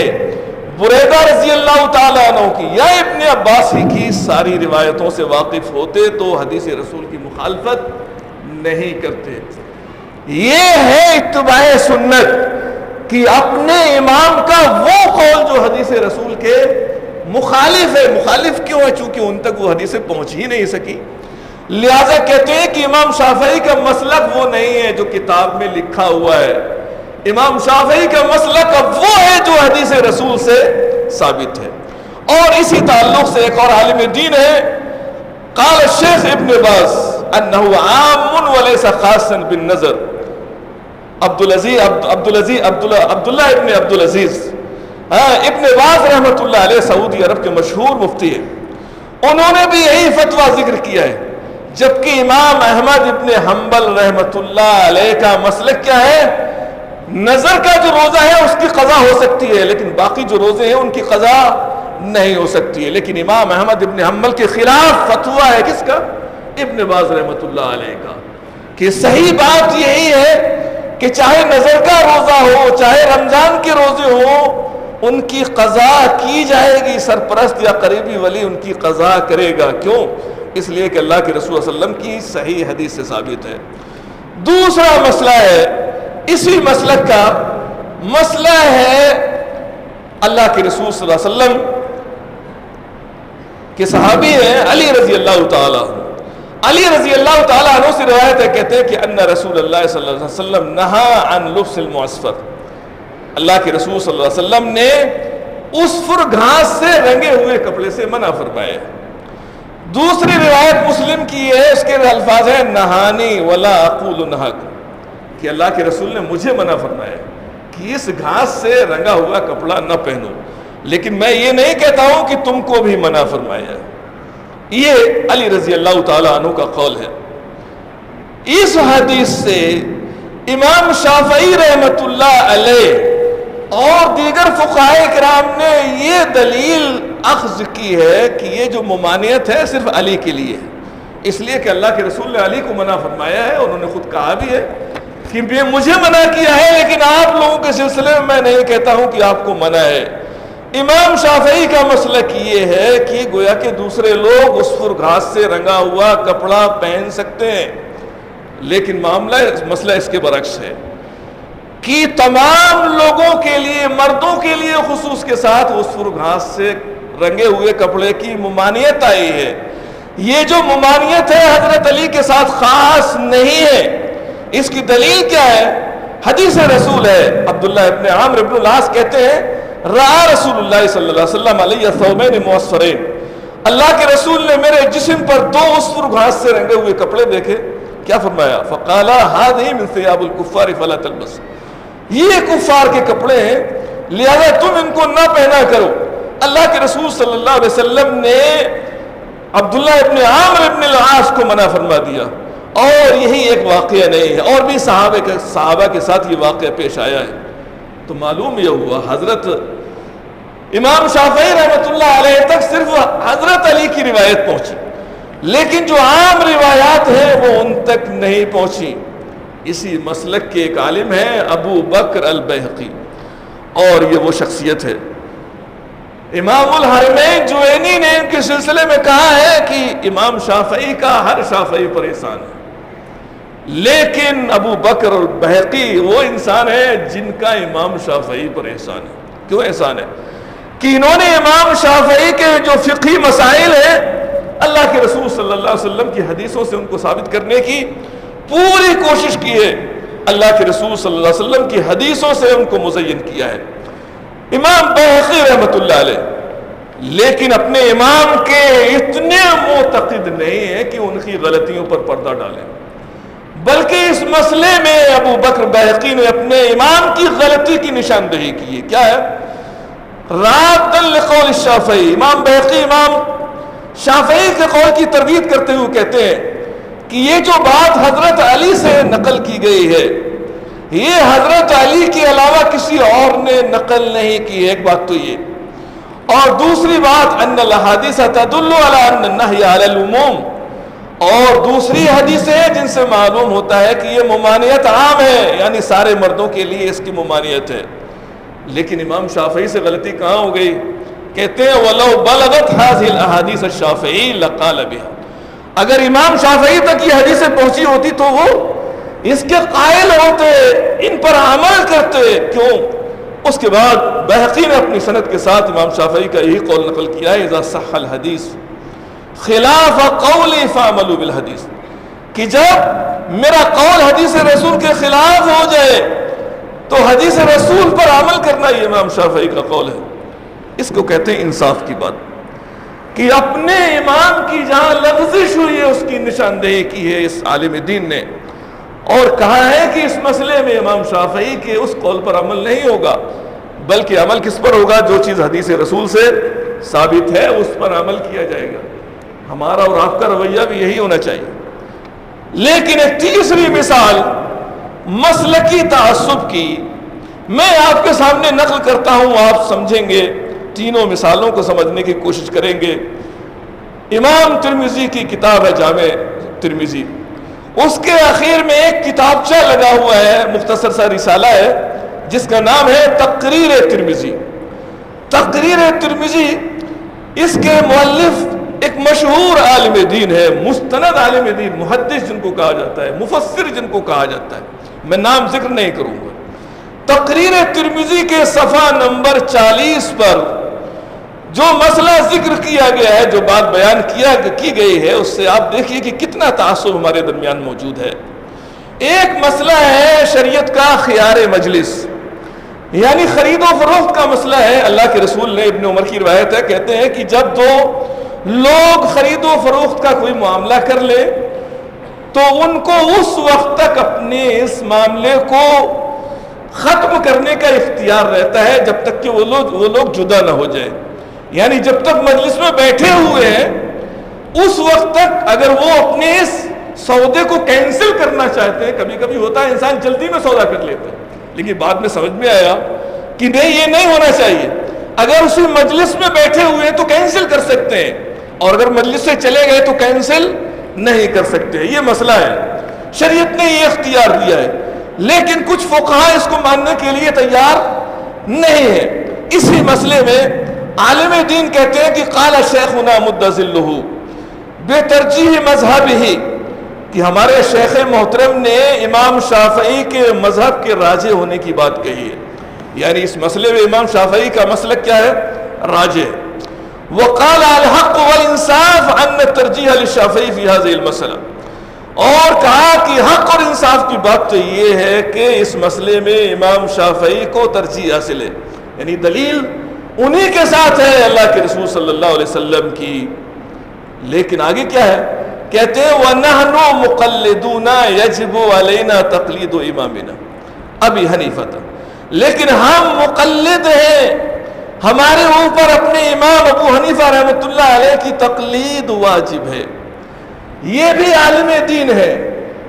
بریدہ رضی اللہ تعالیٰ عنہ کی یا ابن عباس ہی کی ساری روایتوں سے واقف ہوتے تو حدیث رسول کی مخالفت نہیں کرتے۔ یہ ہے اتباع سنت کہ اپنے امام کا وہ قول جو حدیث رسول کے مخالف ہے۔ مخالف کیوں ہے؟ چونکہ ان تک وہ حدیثیں پہنچ ہی نہیں سکی، لہذا کہتے ہیں کہ امام شافعی کا مسلک وہ نہیں ہے جو کتاب میں لکھا ہوا ہے، امام شافعی کا مسلک اب وہ ہے جو حدیث رسول سے ثابت ہے۔ اور اسی تعلق سے ایک اور عالم دین ہے، قال الشیخ ابن باز انه عام وليس خاصا بالنظر، عبداللہ ابن عبدالعزیز ابن باز رحمۃ اللہ علیہ سعودی عرب کے مشہور مفتی ہیں، انہوں نے بھی یہی فتویٰ ذکر کیا ہے، جبکہ امام احمد ابن حنبل رحمۃ اللہ علیہ کا مسلک کیا ہے؟ نظر کا جو روزہ ہے اس کی قضا ہو سکتی ہے، لیکن باقی جو روزے ہیں ان کی قضا نہیں ہو سکتی ہے۔ لیکن امام احمد ابن حنبل کے خلاف فتویٰ ہے کس کا؟ ابن باز رحمۃ اللہ علیہ کا، کہ صحیح بات یہی ہے کہ چاہے نظر کا روزہ ہو چاہے رمضان کے روزے ہوں ان کی قضا کی جائے گی، سرپرست یا قریبی ولی ان کی قضا کرے گا۔ کیوں؟ اس لیے کہ اللہ کے رسول صلی اللہ علیہ وسلم کی صحیح حدیث سے ثابت ہے۔ دوسرا مسئلہ ہے اسی مسلک کا، مسئلہ ہے اللہ کے رسول صلی اللہ علیہ وسلم کے صحابی ہیں علی رضی اللہ تعالیٰ عنہ۔ علی رضی اللہ تعالیٰ عنہ سے روایت ہے، کہتے ہیں کہ ان رسول اللہ صلی اللہ علیہ وسلم نہا عن لبس المعصفر، اللہ کے رسول صلی اللہ علیہ وسلم نے عصفر گھاس سے رنگے ہوئے کپڑے سے منع فرمایا۔ دوسری روایت مسلم کی ہے، اس کے الفاظ ہیں نہانی ولا اقول نہک، کہ اللہ کے رسول نے مجھے منع فرمایا کہ اس گھاس سے رنگا ہوا کپڑا نہ پہنو، لیکن میں یہ نہیں کہتا ہوں کہ تم کو بھی منع فرمایا۔ یہ علی رضی اللہ تعالیٰ عنہ کا قول ہے۔ اس حدیث سے امام شافعی رحمۃ اللہ علیہ اور دیگر فقہائے کرام نے یہ دلیل اخذ کی ہے کہ یہ جو ممانعت ہے صرف علی کے لیے ہے، اس لیے کہ اللہ کے رسول نے علی کو منع فرمایا ہے، انہوں نے خود کہا بھی ہے کہ مجھے منع کیا ہے لیکن آپ لوگوں کے سلسلے میں نہیں کہتا ہوں کہ آپ کو منع ہے۔ امام شافعی کا مسلک یہ ہے کہ گویا کہ دوسرے لوگ عصفر گھاس سے رنگا ہوا کپڑا پہن سکتے ہیں، لیکن مسئلہ اس کے برعکس ہے کہ تمام لوگوں کے لیے، مردوں کے لیے خصوص کے ساتھ عصفر گھاس سے رنگے ہوئے کپڑے کی ممانعت آئی ہے۔ یہ جو ممانعت ہے حضرت علی کے ساتھ خاص نہیں ہے۔ اس کی دلیل کیا ہے؟ حدیث رسول ہے، عبداللہ ابن عامر ابن العاص کہتے ہیں رأى رسول اللہ صلی اللہ علیہ وسلم علیہ ثوبین معصفرین، اللہ کے رسول نے میرے جسم پر 2 عصفر گھاس سے رنگے ہوئے کپڑے دیکھے، کیا فرمایا؟ فقال هذه من ثياب الكفار فلا تلبس، یہ کفار کے کپڑے ہیں لہذا تم ان کو نہ پہنا کرو۔ اللہ کے رسول صلی اللہ علیہ وسلم نے عبداللہ ابن عامر ابن العاص کو منع فرما دیا، اور یہی ایک واقعہ نہیں ہے، اور بھی صحابہ کے ساتھ یہ واقعہ پیش آیا ہے۔ تو معلوم یہ ہوا حضرت امام شافعی رحمۃ اللہ علیہ تک صرف حضرت علی کی روایت پہنچی، لیکن جو عام روایات ہیں وہ ان تک نہیں پہنچی۔ اسی مسلک کے ایک عالم ہیں ابو بکر البیہقی، اور یہ وہ شخصیت ہے۔ امام الحرمین جوینی نے ان کے سلسلے میں کہا ہے کہ امام شافعی کا ہر شافعی پر احسان ہے، لیکن ابو بکر البیہقی وہ انسان ہے جن کا امام شافعی پر احسان ہے۔ کیوں احسان ہے؟ کہ انہوں نے امام شافعی کے جو فقہی مسائل ہیں اللہ کے رسول صلی اللہ علیہ وسلم کی حدیثوں سے ان کو ثابت کرنے کی پوری کوشش کی ہے، اللہ کے رسول صلی اللہ علیہ وسلم کی حدیثوں سے ان کو مزین کیا ہے۔ امام بیہقی رحمۃ اللہ علیہ لیکن اپنے امام کے اتنے معتقد نہیں ہیں کہ ان کی غلطیوں پر پردہ ڈالیں، بلکہ اس مسئلے میں ابو بکر بیہقی نے اپنے امام کی غلطی کی نشاندہی کی ہے۔ کیا ہے؟ راد لقول الشافعی، امام بیہقی امام شافعی کے قول کی تردید کرتے ہوئے کہتے ہیں کہ یہ جو بات حضرت علی سے نقل کی گئی ہے یہ حضرت علی کے علاوہ کسی اور نے نقل نہیں کی ہے، ایک بات تو یہ، اور دوسری بات ان الاحادیث تدل علی ان النہی علی العموم، اور دوسری حدیثیں جن سے معلوم ہوتا ہے کہ یہ ممانعت عام ہے، یعنی سارے مردوں کے لیے اس کی ممانعت ہے۔ لیکن امام شافعی سے غلطی کہاں ہو گئی؟ کہتے ہیں وَلَوْ بَلَغَتْ هَذِهِ الْأَحَادِيثُ الشَّافِعِيِّ لَقَالَ بِهَا، اگر امام شافعی تک یہ حدیثیں پہنچی ہوتی تو وہ اس کے قائل ہوتے، ان پر عمل کرتے۔ کیوں؟ اس کے بعد بیہقی نے اپنی سند کے ساتھ امام شافعی کا یہی قول نقل کیا ہے اذا صح الحدیث خلاف قولی فعملوا بالحدیث، کہ جب میرا قول حدیث رسول کے خلاف ہو جائے تو حدیث رسول پر عمل کرنا یہ امام شافعی کا قول ہے۔ اس کو کہتے ہیں انصاف کی بات، کہ اپنے امام کی جہاں لغزش ہوئی ہے اس کی نشاندہی کی ہے اس عالم دین نے، اور کہا ہے کہ اس مسئلے میں امام شافعی کے اس قول پر عمل نہیں ہوگا، بلکہ عمل کس پر ہوگا؟ جو چیز حدیث رسول سے ثابت ہے اس پر عمل کیا جائے گا۔ ہمارا اور آپ کا رویہ بھی یہی ہونا چاہیے۔ لیکن ایک تیسری مثال مسلکی تعصب کی میں آپ کے سامنے نقل کرتا ہوں، آپ سمجھیں گے، تینوں مثالوں کو سمجھنے کی کوشش کریں گے۔ امام ترمذی کی کتاب ہے جامع ترمذی، اس کے آخر میں ایک کتابچہ لگا ہوا ہے، مختصر سا رسالہ ہے جس کا نام ہے تقریر ترمذی۔ تقریر ترمذی، اس کے مؤلف ایک مشہور عالم دین ہے، مستند عالم دین، محدث جن کو کہا جاتا ہے، مفسر جن کو کہا جاتا ہے، میں نام ذکر نہیں کروں گا۔ تقریر ترمذی کے صفحہ نمبر 40 پر جو مسئلہ ذکر کیا گیا ہے، جو بات بیان کی گئی ہے، اس سے آپ دیکھیے کہ کتنا تعصب ہمارے درمیان موجود ہے۔ ایک مسئلہ ہے شریعت کا خیار مجلس، یعنی خرید و فروخت کا مسئلہ ہے۔ اللہ کے رسول نے، ابن عمر کی روایت ہے، کہتے ہیں کہ جب دو لوگ خرید و فروخت کا کوئی معاملہ کر لے تو ان کو اس وقت تک اپنے اس معاملے کو ختم کرنے کا اختیار رہتا ہے جب تک کہ وہ لوگ جدا نہ ہو جائے، یعنی جب تک مجلس میں بیٹھے ہوئے ہیں اس وقت تک اگر وہ اپنے اس سودے کو کینسل کرنا چاہتے ہیں، کبھی کبھی ہوتا ہے انسان جلدی میں سودا کر لیتا ہے لیکن بعد میں سمجھ میں آیا کہ نہیں، یہ نہیں ہونا چاہیے، اگر اسی مجلس میں بیٹھے ہوئے ہیں تو کینسل کر سکتے ہیں، اور اگر مجلس سے چلے گئے تو کینسل نہیں کر سکتے۔ یہ مسئلہ ہے، شریعت نے یہ اختیار دیا ہے، لیکن کچھ فقہاء اس کو ماننے کے لیے تیار نہیں ہے۔ اسی مسئلے میں عالم دین کہتے ہیں کہ قال شیخنا مد ظلہ بے ترجیح مذہب ہی، کہ ہمارے شیخ محترم نے امام شافعی کے مذہب کے راجح ہونے کی بات کہی ہے، یعنی اس مسئلے میں امام شافعی کا مسلک کیا ہے؟ راجح۔ وقال الحق والانصاف ان ترجیح للشافعی فی هذه المسئلہ، اور کہا کہ حق اور انصاف کی بات تو یہ ہے کہ اس مسئلے میں امام شافعی کو ترجیح حاصل ہے، یعنی دلیل انہی کے ساتھ ہے اللہ کے رسول صلی اللہ علیہ وسلم کی۔ لیکن آگے کیا ہے؟ کہتے ہیں وَنَحْنُ مُقَلِّدُونَ يَجِبُ عَلَيْنَا تَقْلِيدُ إِمَامِنَا أَبِي حَنِیفَةَ، لیکن ہم مقلد ہیں، ہمارے اوپر اپنے امام ابو حنیفہ رحمۃ اللہ علیہ کی تقلید واجب ہے۔ یہ بھی عالم دین ہے۔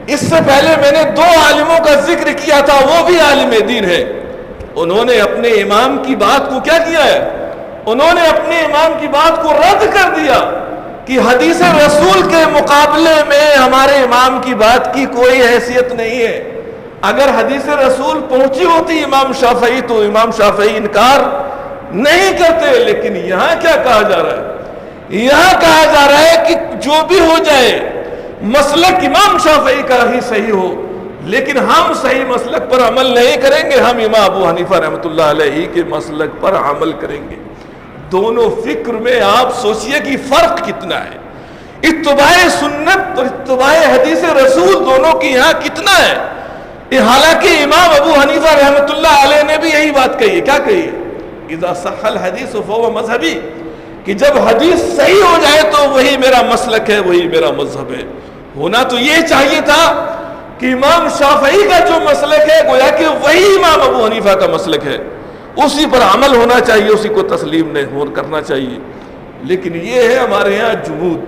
اس سے پہلے میں نے دو عالموں کا ذکر کیا تھا، وہ بھی عالم دین ہے، انہوں نے اپنے امام کی بات کو کیا کیا ہے؟ انہوں نے اپنے امام کی بات کو رد کر دیا کہ حدیث رسول کے مقابلے میں ہمارے امام کی بات کی کوئی حیثیت نہیں ہے۔ اگر حدیث رسول پہنچی ہوتی امام شافعی تو امام شافعی انکار نہیں کرتے، لیکن یہاں کیا کہا جا رہا ہے؟ یہاں کہا جا رہا ہے کہ جو بھی ہو جائے مسلک امام شافعی کا ہی صحیح ہو، لیکن ہم صحیح مسلک پر عمل نہیں کریں گے، ہم امام ابو حنیفہ رحمۃ اللہ علیہ کے مسلک پر عمل کریں گے۔ دونوں فکر میں آپ سوچئے کہ فرق کتنا ہے، اتباع سنت اور اتباع حدیث رسول دونوں کی یہاں کتنا ہے۔ حالانکہ امام ابو حنیفہ رحمۃ اللہ علیہ نے بھی یہی بات کہی ہے، کیا کہی ہے؟ اذا صح الحدیث فهو مذہبی، کہ جب حدیث صحیح ہو جائے تو وہی میرا مسلک ہے، وہی میرا مذہب ہے۔ ہونا تو یہ چاہیے تھا کہ امام شافعی کا جو مسلک ہے گویا کہ وہی امام ابو حنیفہ کا مسلک ہے، اسی پر عمل ہونا چاہیے، اسی کو تسلیم نہیں کرنا چاہیے۔ لیکن یہ ہے ہمارے یہاں جمود،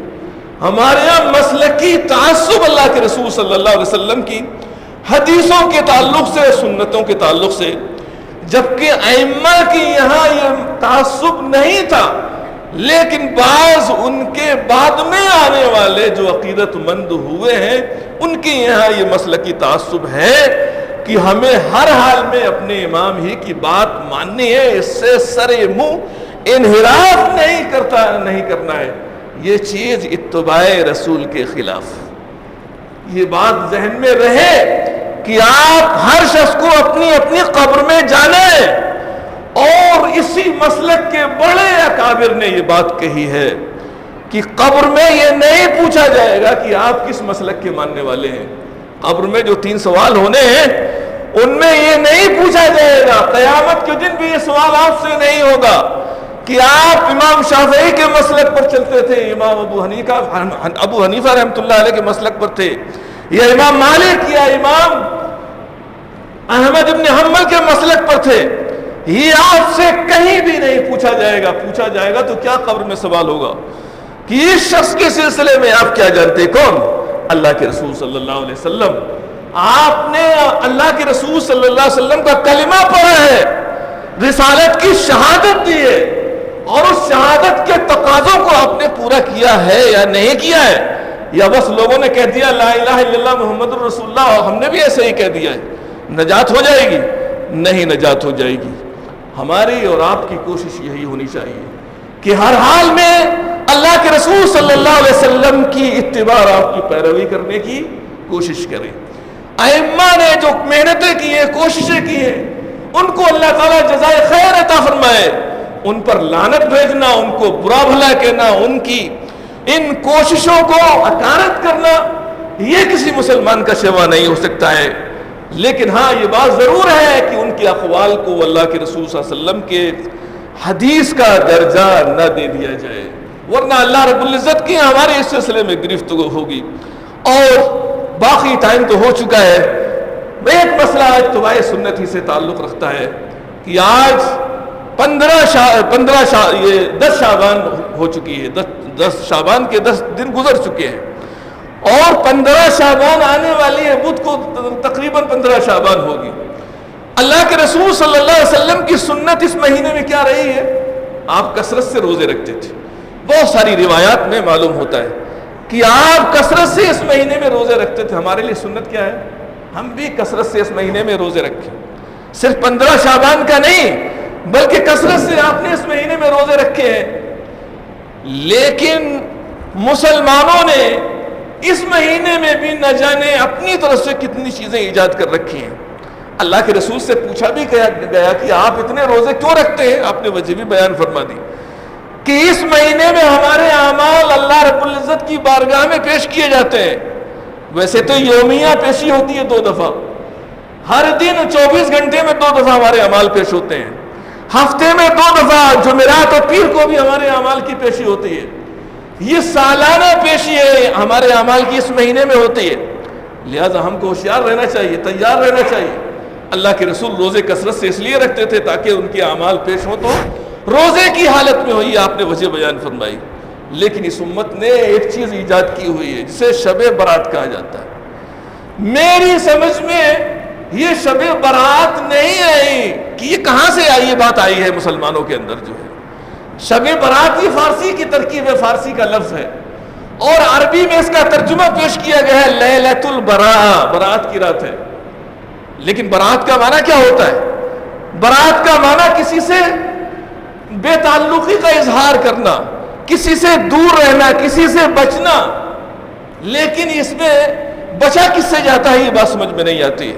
ہمارے یہاں مسلکی تعصب اللہ کے رسول صلی اللہ علیہ وسلم کی حدیثوں کے تعلق سے، سنتوں کے تعلق سے، جبکہ ائمہ کی یہاں یہ تعصب نہیں تھا، لیکن بعض ان کے بعد میں آنے والے جو عقیدت مند ہوئے ہیں ان کے یہاں یہ مسلکی تعصب ہے کہ ہمیں ہر حال میں اپنے امام ہی کی بات ماننی ہے، اس سے سر منہ انحراف نہیں کرنا ہے۔ یہ چیز اتباع رسول کے خلاف، یہ بات ذہن میں رہے کہ آپ ہر شخص کو اپنی اپنی قبر میں جانیں، اور اسی مسلک کے بڑے اکابر نے یہ بات کہی ہے کہ قبر میں یہ نہیں پوچھا جائے گا کہ آپ کس مسلک کے ماننے والے ہیں۔ قبر میں جو 3 سوال ہونے ہیں ان میں یہ نہیں پوچھا جائے گا، قیامت کے دن بھی یہ سوال آپ سے نہیں ہوگا کہ آپ امام شافعی کے مسلک پر چلتے تھے، امام ابو حنیفہ رحمۃ اللہ علیہ کے مسلک پر تھے، یا امام مالک یا امام احمد ابن حنبل کے مسلک پر تھے۔ یہ آپ سے کہیں بھی نہیں پوچھا جائے گا۔ پوچھا جائے گا تو کیا قبر میں سوال ہوگا کہ اس شخص کے سلسلے میں آپ کیا جانتے؟ کون؟ اللہ کے رسول صلی اللہ علیہ وسلم۔ آپ نے اللہ کے رسول صلی اللہ علیہ وسلم کا کلمہ پڑھا ہے، رسالت کی شہادت دی ہے، اور اس شہادت کے تقاضوں کو آپ نے پورا کیا ہے یا نہیں کیا ہے، یا بس لوگوں نے کہہ دیا لا الہ الا اللہ محمد رسول اللہ، اور ہم نے بھی ایسے ہی کہہ دیا ہے، نجات ہو جائے گی؟ نہیں نجات ہو جائے گی۔ ہماری اور آپ کی کوشش یہی ہونی چاہیے کہ ہر حال میں اللہ کے رسول صلی اللہ علیہ وسلم کی اتباع اور آپ کی پیروی کرنے کی کوشش کریں۔ ائمہ نے جو محنتیں کی ہیں، کوششیں کی ہیں، ان کو اللہ تعالیٰ جزائے خیر عطا فرمائے۔ ان پر لعنت بھیجنا، ان کو برا بھلا کہنا، ان کی ان کوششوں کو اکارت کرنا، یہ کسی مسلمان کا شیوا نہیں ہو سکتا ہے۔ لیکن ہاں یہ بات ضرور ہے کہ ان کے اقوال کو اللہ کے رسول صلی اللہ علیہ وسلم کے حدیث کا درجہ نہ دے دیا جائے، ورنہ اللہ رب العزت کی ہمارے اس سلسلے میں گرفتگو ہوگی۔ اور باقی ٹائم تو ہو چکا ہے۔ ایک مسئلہ آج اتباع سنت ہی سے تعلق رکھتا ہے کہ آج 10 شعبان ہو چکی ہے، 10 شعبان کے 10 دن گزر چکے ہیں، اور 15 شعبان آنے والی ہے، بدھ کو تقریباً 15 شعبان ہوگی۔ اللہ کے رسول صلی اللہ علیہ وسلم کی سنت اس مہینے میں کیا رہی ہے؟ آپ کثرت سے روزے رکھتے تھے۔ بہت ساری روایات میں معلوم ہوتا ہے کہ آپ کثرت سے اس مہینے میں روزے رکھتے تھے۔ ہمارے لیے سنت کیا ہے؟ ہم بھی کثرت سے اس مہینے میں روزے رکھیں، صرف 15 شعبان کا نہیں، بلکہ کثرت سے آپ نے اس مہینے میں روزے رکھے ہیں. لیکن مسلمانوں نے اس مہینے میں بھی نہ جانے اپنی طرف سے کتنی چیزیں ایجاد کر رکھی ہیں. اللہ کے رسول سے پوچھا بھی گیا کہ آپ اتنے روزے کیوں رکھتے ہیں؟ آپ نے وجہ بھی بیان فرما دی کہ اس مہینے میں ہمارے اعمال اللہ رب العزت کی بارگاہ میں پیش کیے جاتے ہیں. ویسے تو یومیہ پیشی ہوتی ہے 2 دفعہ، ہر دن 24 گھنٹے میں 2 دفعہ ہمارے اعمال پیش ہوتے ہیں. ہفتے میں 2 دفعہ جمعرات اور پیر کو بھی ہمارے اعمال کی پیشی ہوتی ہے. یہ سالانہ پیشی ہے ہمارے اعمال کی اس مہینے میں ہوتی ہے. لہذا ہم کو ہوشیار رہنا چاہیے، تیار رہنا چاہیے. اللہ کے رسول روزے کثرت سے اس لیے رکھتے تھے تاکہ ان کے اعمال پیش ہوں تو روزے کی حالت میں ہوئی. آپ نے وجہ بیان فرمائی. لیکن اس امت نے ایک چیز ایجاد کی ہوئی ہے جسے شب برات کہا جاتا ہے. میری سمجھ میں یہ شب برات نہیں آئی کہ یہ کہاں سے آئی. یہ بات آئی ہے مسلمانوں کے اندر جو ہے شب برات، یہ فارسی کی ترکیب ہے، فارسی کا لفظ ہے اور عربی میں اس کا ترجمہ پیش کیا گیا ہے لیلۃ البراء، برات کی رات ہے. لیکن برات کا معنی کیا ہوتا ہے؟ برات کا معنی کسی سے بے تعلقی کا اظہار کرنا، کسی سے دور رہنا، کسی سے بچنا. لیکن اس میں بچا کس سے جاتا ہے یہ بات سمجھ میں نہیں آتی.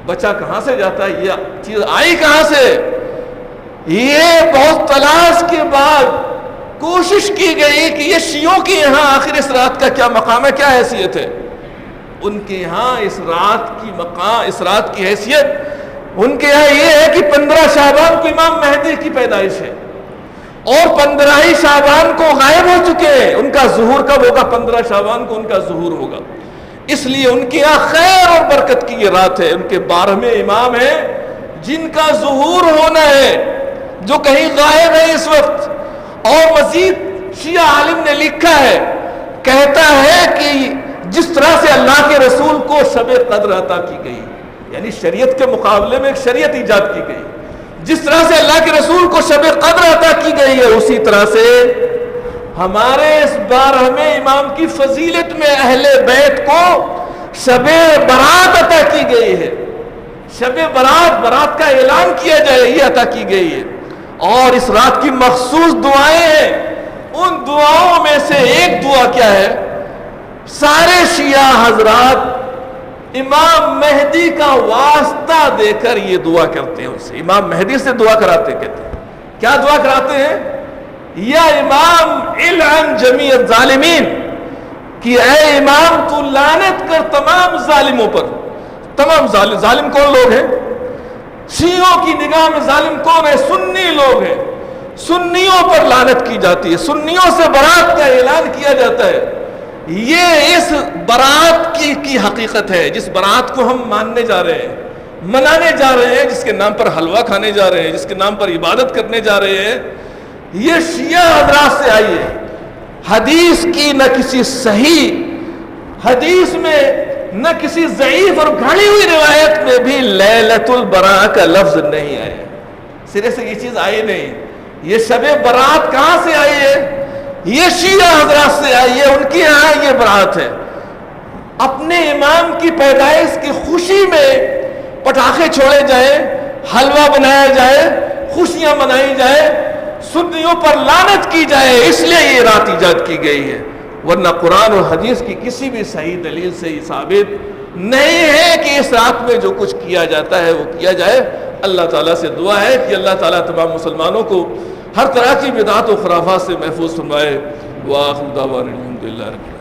بچا کہاں سے جاتا ہے؟ یہ چیز آئی کہاں سے؟ یہ بہت تلاش کے بعد کوشش کی گئی کہ یہ شیعوں کے یہاں آخر اس رات کا کیا مقام ہے، کیا حیثیت ہے. ان کے یہاں اس رات کی مقام، اس رات کی حیثیت ان کے یہاں یہ ہے کہ 15 شعبان کو امام مہدی کی پیدائش ہے اور 15 ہی شعبان کو غائب ہو چکے ہیں. ان کا ظہور کب ہوگا؟ 15 شعبان کو ان کا ظہور ہوگا. اس لیے ان کے یہاں خیر اور برکت کی یہ رات ہے. ان کے 12ویں امام ہیں جن کا ظہور ہونا ہے، جو کہیں غائب ہے اس وقت. اور مزید شیعہ عالم نے لکھا ہے، کہتا ہے کہ جس طرح سے اللہ کے رسول کو شب قدر عطا کی گئی، یعنی شریعت کے مقابلے میں ایک شریعت ایجاد کی گئی، جس طرح سے اللہ کے رسول کو شب قدر عطا کی گئی ہے، اسی طرح سے ہمارے اس 12ویں امام کی فضیلت میں اہل بیت کو شب برات عطا کی گئی ہے. شب برات، برات کا اعلان کیا جائے، یہ عطا کی گئی ہے. اور اس رات کی مخصوص دعائیں ہیں. ان دعاؤں میں سے ایک دعا کیا ہے؟ سارے شیعہ حضرات امام مہدی کا واسطہ دے کر یہ دعا کرتے ہیں. اسے امام مہدی سے دعا کراتے ہیں. کہتے ہیں کیا دعا کراتے ہیں؟ یا امام العن جمیع الظالمین، کہ اے امام تو لعنت کر تمام ظالموں پر. تمام ظالم کون لوگ ہیں؟ شیعوں کی نگاہ میں ظالم کون ہے؟ سنی لوگ ہیں. سنیوں پر لعنت کی جاتی ہے، سنیوں سے برات کا اعلان کیا جاتا ہے. یہ اس برات کی حقیقت ہے، جس برات کو ہم ماننے جا رہے ہیں، منانے جا رہے ہیں، جس کے نام پر حلوہ کھانے جا رہے ہیں، جس کے نام پر عبادت کرنے جا رہے ہیں. یہ شیعہ حضرات سے آئی ہے. حدیث کی نہ کسی صحیح حدیث میں نہ کسی ضعیف اور گھڑی ہوئی روایت میں بھی لیلۃ البراء کا لفظ نہیں آیا. سرے سے یہ چیز آئی نہیں. یہ شب برات کہاں سے آئی ہے؟ یہ شیعہ حضرات سے آئی ہے. ان کے یہاں یہ برات ہے. اپنے امام کی پیدائش کی خوشی میں پٹاخے چھوڑے جائیں، حلوہ بنایا جائے، خوشیاں منائی جائے، سنیوں پر لعنت کی جائے، اس لیے یہ رات ایجاد کی گئی ہے. ورنہ قرآن اور حدیث کی کسی بھی صحیح دلیل سے یہ ثابت نہیں ہے کہ اس رات میں جو کچھ کیا جاتا ہے وہ کیا جائے. اللہ تعالیٰ سے دعا ہے کہ اللہ تعالیٰ تمام مسلمانوں کو ہر طرح کی بدعات و خرافات سے محفوظ فرمائے. وآخر دعوانا الحمدللہ رب